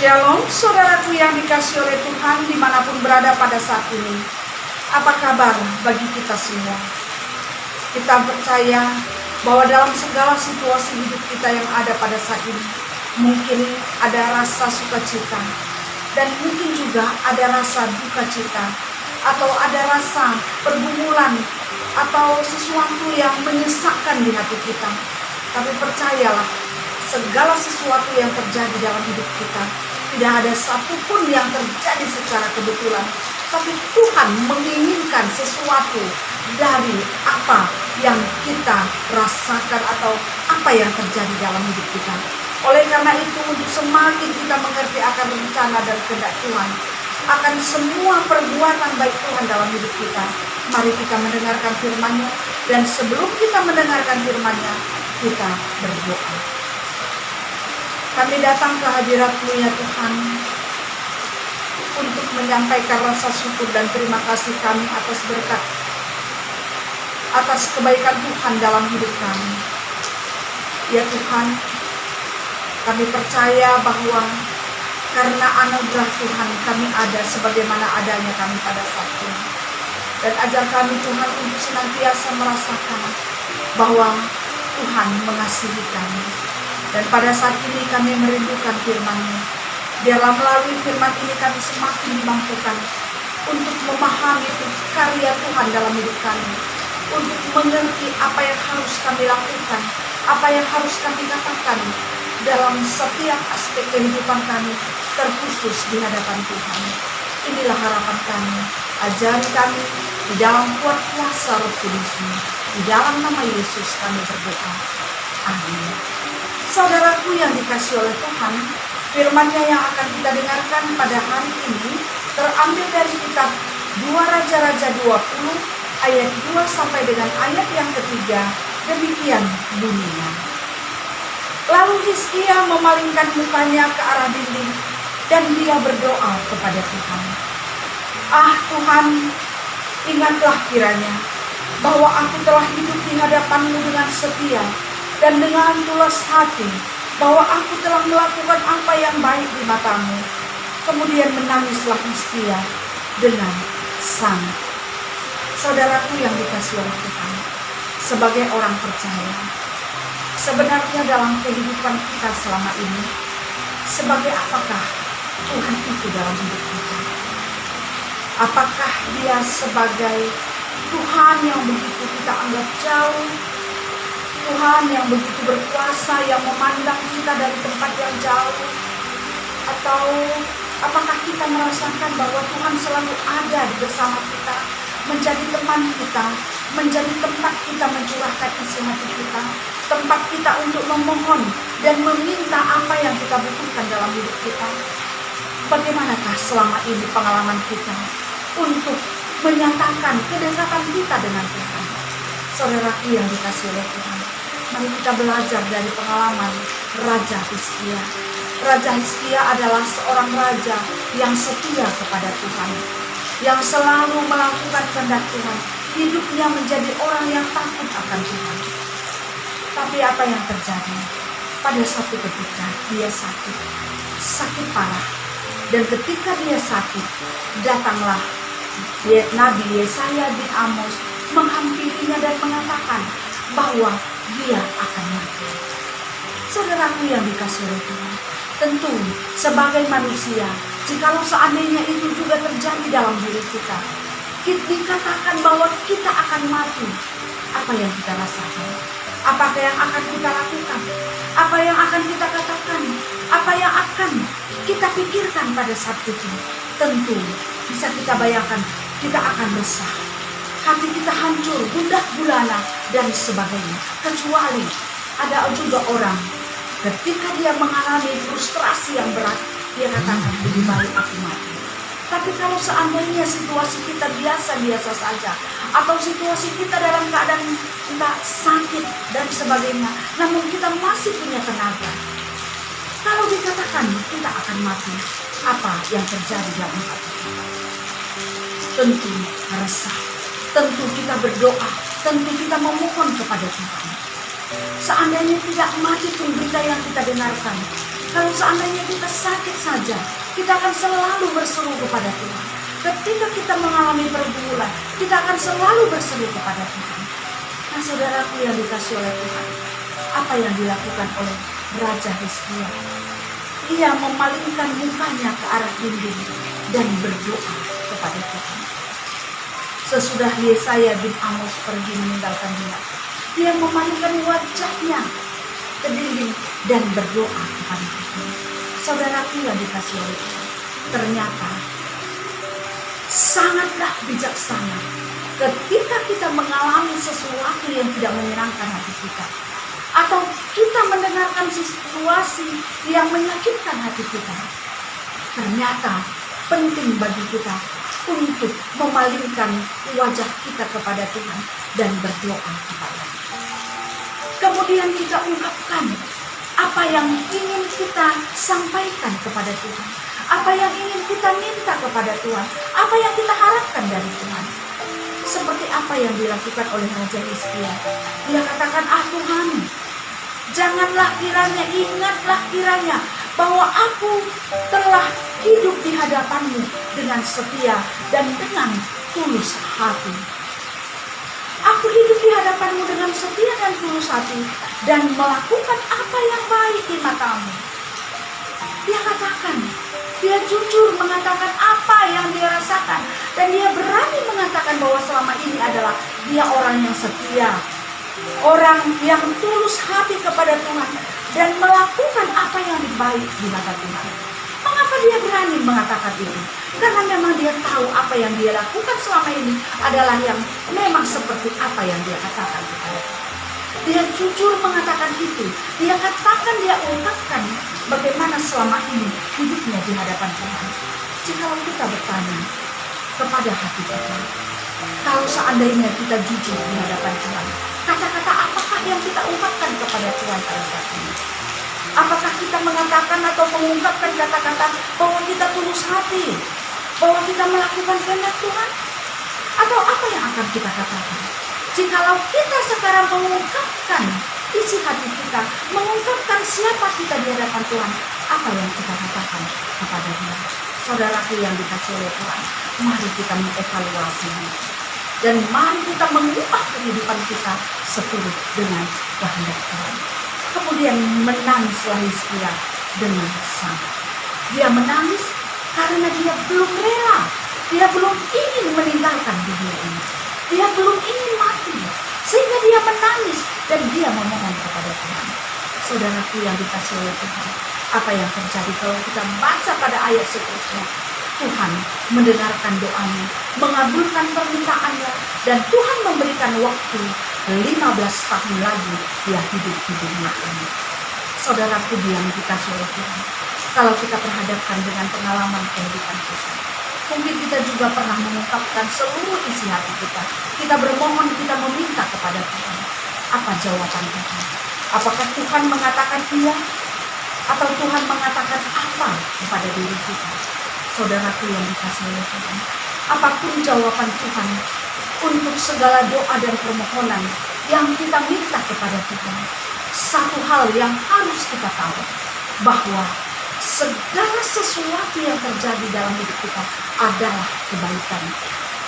Shalom saudaraku yang dikasihi oleh Tuhan dimanapun berada pada saat ini. Apa kabar bagi kita semua? Kita percaya bahwa dalam segala situasi hidup kita yang ada pada saat ini, mungkin ada rasa sukacita dan mungkin juga ada rasa duka cita, atau ada rasa pergumulan atau sesuatu yang menyesakkan di hati kita. Tapi percayalah, segala sesuatu yang terjadi dalam hidup kita, tidak ada satupun yang terjadi secara kebetulan. Tapi Tuhan menginginkan sesuatu dari apa yang kita rasakan atau apa yang terjadi dalam hidup kita. Oleh karena itu, untuk semakin kita mengerti akan rencana dan kehendak Tuhan, akan semua perbuatan baik Tuhan dalam hidup kita, mari kita mendengarkan firman-Nya. Dan sebelum kita mendengarkan firman-Nya, kita berdoa. Kami datang ke hadirat-Mu ya Tuhan, untuk menyampaikan rasa syukur dan terima kasih kami atas berkat, atas kebaikan Tuhan dalam hidup kami. Ya Tuhan, kami percaya bahwa karena anugerah Tuhan kami ada sebagaimana adanya kami pada saat ini. Dan ajar kami Tuhan untuk senantiasa merasakan bahwa Tuhan mengasihi kami. Dan pada saat ini kami merindukan firman-Mu. Biarlah melalui firman ini kami semakin dimampukan untuk memahami karya Tuhan dalam hidup kami. Untuk mengerti apa yang harus kami lakukan, apa yang harus kami katakan dalam setiap aspek kehidupan kami, terkhusus di hadapan Tuhan. Inilah harapan kami. Ajari kami di dalam kuat kuasa Roh Kudus-Mu. Di dalam nama Yesus kami berdoa. Amin. Saudaraku yang dikasihi oleh Tuhan, firman-Nya yang akan kita dengarkan pada hari ini terambil dari kitab 2 Raja-Raja 20 ayat 2 sampai dengan ayat yang ketiga. Demikian bunyinya. Lalu Hizkia memalingkan mukanya ke arah dinding dan dia berdoa kepada Tuhan. Ah Tuhan, ingatlah kiranya bahwa aku telah hidup di hadapan-Mu dengan setia dan dengan tulus hati, bahwa aku telah melakukan apa yang baik di mata-Mu. Kemudian menangislah Hizkia dengan sangat. Saudaraku yang dikasihi oleh Tuhan, sebagai orang percaya, sebenarnya dalam kehidupan kita selama ini, sebagai apakah Tuhan itu dalam hidup kita? Apakah Dia sebagai Tuhan yang begitu kita anggap jauh, Tuhan yang begitu berkuasa, yang memandang kita dari tempat yang jauh? Atau apakah kita merasakan bahwa Tuhan selalu ada di bersama kita, menjadi teman kita, menjadi tempat kita mencurahkan isi hati kita, tempat kita untuk memohon dan meminta apa yang kita butuhkan dalam hidup kita? Bagaimanakah selama ini pengalaman kita untuk menyatakan kedekatan kita dengan Tuhan? Saudaraku yang dikasihi oleh Tuhan, mari kita belajar dari pengalaman Raja Hizkia. Raja Hizkia adalah seorang raja yang setia kepada Tuhan, yang selalu melakukan kehendak Tuhan. Hidupnya menjadi orang yang takut akan Tuhan. Tapi apa yang terjadi? Pada satu ketika dia sakit parah. Dan ketika dia sakit, datanglah Nabi Yesaya bin Amos menghampirinya dan mengatakan bahwa dia akan mati. Saudaraku yang dikasihi oleh Tuhan, tentu sebagai manusia, jikalau seandainya itu juga terjadi dalam diri kita, dikatakan bahwa kita akan mati, apa yang kita rasakan? Apakah yang akan kita lakukan? Apa yang akan kita katakan? Apa yang akan kita pikirkan pada saat itu? Tentu bisa kita bayangkan, kita akan resah, hati kita hancur, gundah gulana dan sebagainya. Kecuali ada juga orang ketika dia mengalami frustrasi yang berat, dia katakan lebih baik aku mati. Tapi kalau seandainya situasi kita biasa-biasa saja, atau situasi kita dalam keadaan kita sakit dan sebagainya, namun kita masih punya tenaga, kalau dikatakan kita akan mati, apa yang terjadi dalam hati kita? Tentu resah, tentu kita berdoa, tentu kita memohon kepada Tuhan. Seandainya tidak mati pun berita yang kita dengarkan, Kalau seandainya kita sakit saja, kita akan selalu berseru kepada Tuhan. Ketika kita mengalami pergumulan, kita akan selalu berseru kepada Tuhan. Nah, saudaraku yang dikasihi oleh Tuhan, apa yang dilakukan oleh Raja Hizkia? Ia memalingkan mukanya ke arah dinding dan berdoa kepada Tuhan. Sesudah Yesaya bin Amos pergi meninggalkan dia memalingkan wajahnya ke dinding dan berdoa kepada Tuhan. Saudaraku yang dikasihi oleh Tuhan, ternyata sangatlah bijaksana ketika kita mengalami sesuatu yang tidak menyenangkan hati kita, atau kita mendengarkan situasi yang menyakitkan hati kita. Ternyata penting bagi kita untuk memalingkan wajah kita kepada Tuhan dan berdoa kepada Tuhan. Kemudian kita ungkapkan apa yang ingin kita sampaikan kepada Tuhan, apa yang ingin kita minta kepada Tuhan, apa yang kita harapkan dari Tuhan. Seperti apa yang dilakukan oleh Raja Hizkia. Dia katakan, Tuhan, janganlah kiranya, ingatlah kiranya bahwa aku telah hidup di hadapan-Mu dengan setia dan dengan tulus hati. Aku hidup di hadapan-Mu dengan setia dan tulus hati dan melakukan apa yang baik di mata-Mu. Dia katakan, dia jujur mengatakan apa yang dia rasakan, dan dia berani mengatakan bahwa selama ini adalah dia orang yang setia, orang yang tulus hati kepada Tuhan dan melakukan apa yang baik di mata Tuhan. Mengapa dia berani mengatakan itu? Karena memang dia tahu apa yang dia lakukan selama ini adalah yang memang seperti apa yang dia katakan kepada Tuhan. Dia jujur mengatakan itu. Dia katakan, dia ungkapkan bagaimana selama ini hidupnya di hadapan Tuhan. Jika kita bertanya kepada hati kita, kalau seandainya kita jujur di hadapan Tuhan, kata-kata apakah yang kita ungkapkan kepada Tuhan pada saat ini? Apakah kita mengatakan atau mengungkapkan kata-kata bahwa kita tulus hati, bahwa kita melakukan kehendak Tuhan? Atau apa yang akan kita katakan? Jikalau kita sekarang mengungkapkan isi hati kita, mengungkapkan siapa kita di hadapan Tuhan, apa yang kita katakan kepada Dia? Saudaraku yang dikasihi oleh Tuhan, mari kita mengevaluasi dan mari kita mengubah kehidupan kita seturut dengan kehendak Tuhan. Kemudian menangislah Hizkia dengan sangat. Dia menangis karena dia belum rela, dia belum ingin meninggalkan dunia ini, dia belum ingin mati, sehingga dia menangis dan dia memohon kepada Tuhan. Saudaraku yang dikasihi oleh Tuhan, apa yang terjadi kalau kita baca pada ayat seterusnya? Tuhan mendengarkan doanya, mengabulkan permintaannya, dan Tuhan memberikan waktu 15 tahun lagi dia hidup di dunia ini. Saudaraku yang dikasihi oleh Tuhan, kalau kita perhadapkan dengan pengalaman kehidupan kita, mungkin kita juga pernah mengungkapkan seluruh isi hati kita. Kita bermohon, kita meminta kepada Tuhan. Apa jawaban Tuhan? Apakah Tuhan mengatakan iya? Atau Tuhan mengatakan apa kepada diri kita? Saudaraku yang dikasihi oleh Tuhan, apapun jawaban Tuhan untuk segala doa dan permohonan yang kita minta kepada Tuhan, satu hal yang harus kita tahu, bahwa segala sesuatu yang terjadi dalam hidup kita adalah kebaikan,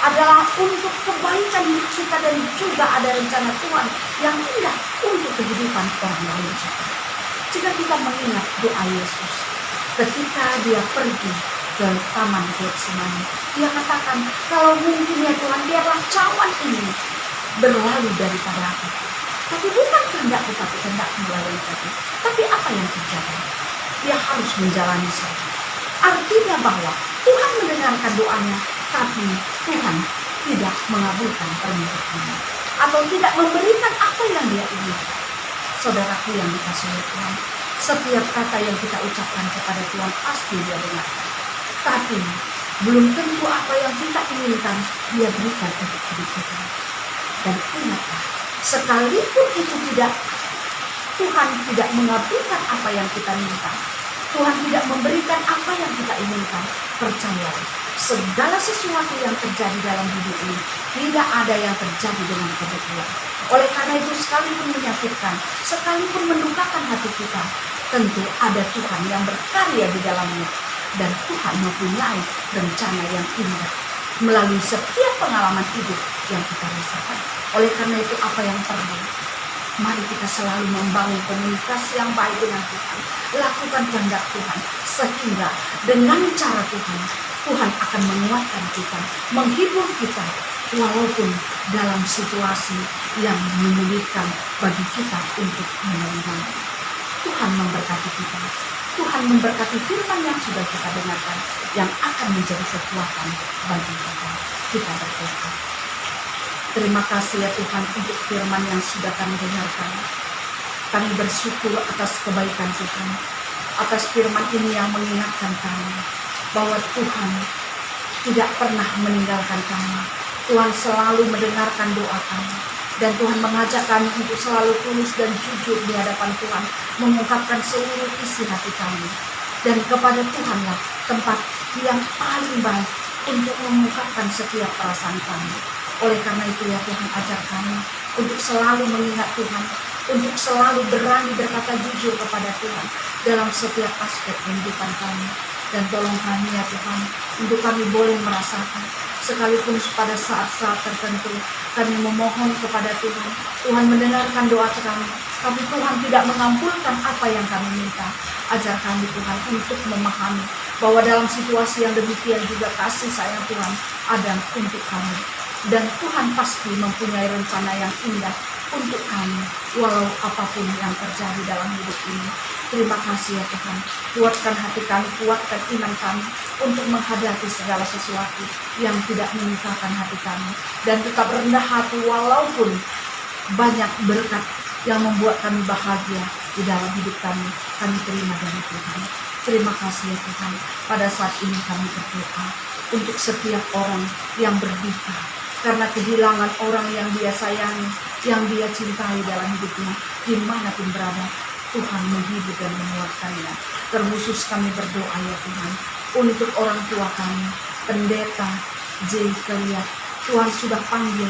adalah untuk kebaikan hidup kita, dan juga ada rencana Tuhan yang indah untuk kehidupan orang lain juga. Jika kita mengingat doa Yesus ketika dia pergi ke taman Getsemani, dia katakan, kalau mungkin ya Tuhan, biarlah cawan ini berlalu daripada aku, tapi bukan kehendakku tapi kehendakmu melalui aku. Tapi apa yang terjadi? Dia harus menjalani saja. Artinya bahwa Tuhan mendengarkan doanya, tapi Tuhan tidak mengabulkan permintaannya, atau tidak memberikan apa yang dia inginkan. Saudaraku yang dikasihi oleh Tuhan, setiap kata yang kita ucapkan kepada Tuhan pasti dia dengarkan. Tapi belum tentu apa yang kita inginkan dia berikan untuk hidup kita. Dan ingatlah, sekalipun itu tidak, Tuhan tidak mengabulkan apa yang kita minta, Tuhan tidak memberikan apa yang kita inginkan, percayalah, segala sesuatu yang terjadi dalam hidup ini tidak ada yang terjadi dengan kebetulan. Oleh karena itu, sekalipun menyakitkan, sekalipun mendukakan hati kita, tentu ada Tuhan yang berkarya di dalamnya. Dan Tuhan mempunyai rencana yang indah melalui setiap pengalaman hidup yang kita rasakan. Oleh karena itu, apa yang perlu? Mari kita selalu membangun komunikasi yang baik dengan Tuhan. Lakukan kehendak Tuhan. Sehingga dengan cara Tuhan, Tuhan akan menguatkan kita, menghibur kita. Walaupun dalam situasi yang menyulitkan bagi kita untuk menerimanya. Tuhan memberkati kita. Tuhan memberkati firman yang sudah kita dengarkan, yang akan menjadi kekuatan bagi kita. Kita berdoa. Terima kasih ya Tuhan untuk firman yang sudah kami dengarkan. Kami bersyukur atas kebaikan Tuhan, atas firman ini yang mengingatkan kami bahwa Tuhan tidak pernah meninggalkan kami. Tuhan selalu mendengarkan doa kami. Dan Tuhan mengajak kami untuk selalu tulus dan jujur di hadapan Tuhan, mengungkapkan seluruh isi hati kami. Dan kepada Tuhanlah tempat yang paling baik untuk mengungkapkan setiap perasaan kami. Oleh karena itu ya Tuhan, ajar kami untuk selalu mengingat Tuhan, untuk selalu berani berkata jujur kepada Tuhan dalam setiap aspek kehidupan kami. Dan tolong kami ya Tuhan, untuk kami boleh merasakan, sekalipun pada saat-saat tertentu kami memohon kepada Tuhan, Tuhan mendengarkan doa kami, tapi Tuhan tidak mengampulkan apa yang kami minta. Ajar kami Tuhan untuk memahami bahwa dalam situasi yang demikian juga kasih sayang Tuhan ada untuk kami. Dan Tuhan pasti mempunyai rencana yang indah untuk kami, walau apapun yang terjadi dalam hidup ini. Terima kasih ya Tuhan, kuatkan hati kami, kuatkan iman kami untuk menghadapi segala sesuatu yang tidak meninggalkan hati kami. Dan tetap rendah hati walaupun banyak berkat yang membuat kami bahagia di dalam hidup kami terima dari Tuhan. Terima kasih ya Tuhan, pada saat ini kami berdoa untuk setiap orang yang berduka karena kehilangan orang yang dia sayangi, yang dia cintai dalam hidupnya, dimanapun berada. Tuhan menghibur dan menguatkannya. Terkhusus kami berdoa ya Tuhan untuk orang tua kami, Pendeta J. Kelia. Tuhan sudah panggil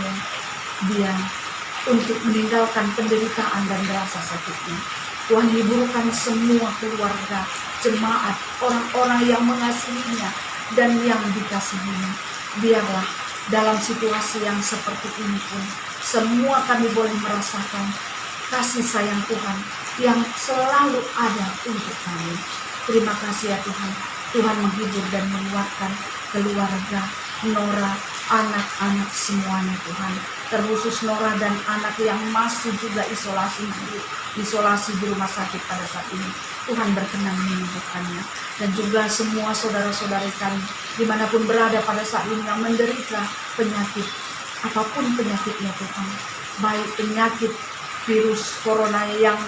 dia untuk meninggalkan penderitaan dan rasa sakitnya. Tuhan hiburkan semua keluarga, jemaat, orang-orang yang mengasihinya dan yang dikasihinya. Biarlah dalam situasi yang seperti ini pun semua kami boleh merasakan kasih sayang Tuhan yang selalu ada untuk kami. Terima kasih ya Tuhan. Tuhan menghibur dan menguatkan keluarga Nora, anak-anak semuanya Tuhan. Terkhusus Nora dan anak yang masih juga isolasi di rumah sakit pada saat ini. Tuhan berkenan menyembuhkannya. Dan juga semua saudara-saudari kami dimanapun berada pada saat ini yang menderita penyakit, apapun penyakitnya Tuhan. Baik penyakit virus corona yang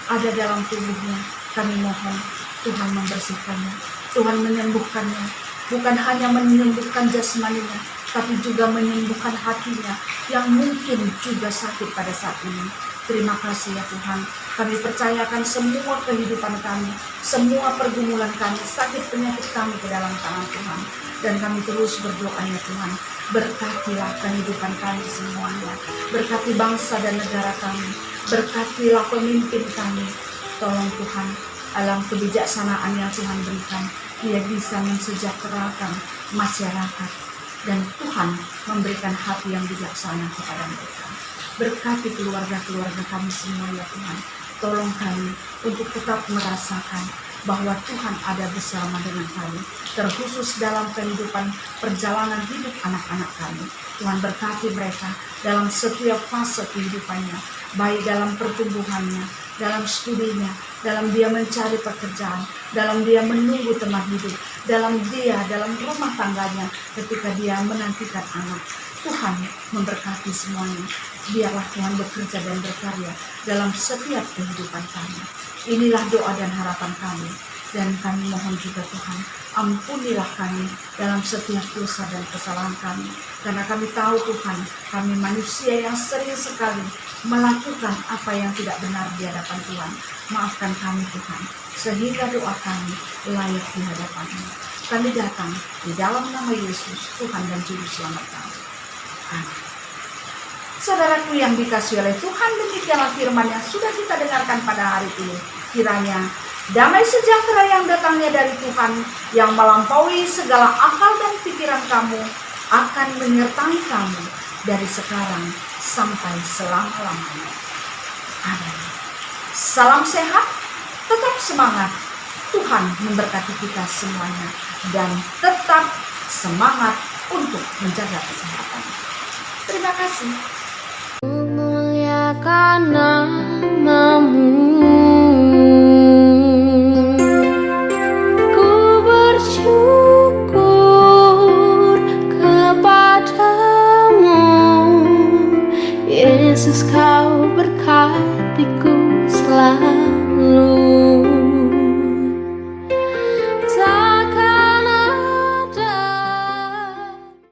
ada dalam tubuhnya, kami mohon Tuhan membersihkannya, Tuhan menyembuhkannya. Bukan hanya menyembuhkan jasmaninya, tapi juga menyembuhkan hatinya yang mungkin juga sakit pada saat ini. Terima kasih ya Tuhan. Kami percayakan semua kehidupan kami, semua pergumulan kami, sakit penyakit kami ke dalam tangan Tuhan. Dan kami terus berdoa ya Tuhan, berkatilah kehidupan kami semuanya. Berkati bangsa dan negara kami, berkatilah pemimpin kami. Tolong Tuhan, alam kebijaksanaan yang Tuhan berikan, dia bisa mensejahterakan masyarakat. Dan Tuhan memberikan hati yang bijaksana kepada mereka. Berkati keluarga-keluarga kami semua ya Tuhan. Tolong kami untuk tetap merasakan bahwa Tuhan ada bersama dengan kami. Terkhusus dalam kehidupan perjalanan hidup anak-anak kami. Tuhan berkati mereka dalam setiap fase kehidupannya. Baik dalam pertumbuhannya, dalam studinya, dalam dia mencari pekerjaan, dalam dia menunggu teman hidup, dalam rumah tangganya ketika dia menantikan anak. Tuhan memberkati semuanya. Biarlah Tuhan bekerja dan berkarya dalam setiap kehidupan kami. Inilah doa dan harapan kami. Dan kami mohon juga Tuhan, ampunilah kami dalam setiap dosa dan kesalahan kami. Karena kami tahu Tuhan, kami manusia yang sering sekali melakukan apa yang tidak benar di hadapan Tuhan. Maafkan kami Tuhan, sehingga doa kami layak di hadapan-Mu. Kami datang di dalam nama Yesus, Tuhan dan Juru Selamat kami. Amin. Saudaraku yang dikasihi oleh Tuhan, demikianlah firman yang sudah kita dengarkan pada hari ini. Kiranya Damai sejahtera yang datangnya dari Tuhan, yang melampaui segala akal dan pikiran kamu, akan menyertai kamu dari sekarang sampai selama-lamanya. Amin. Salam sehat, tetap semangat. Tuhan memberkati kita semuanya, dan tetap semangat untuk menjaga kesehatan. Terima kasih. Memuliakan namamu, ku bersyukur kepadamu, Yesus, kau berkatiku selalu.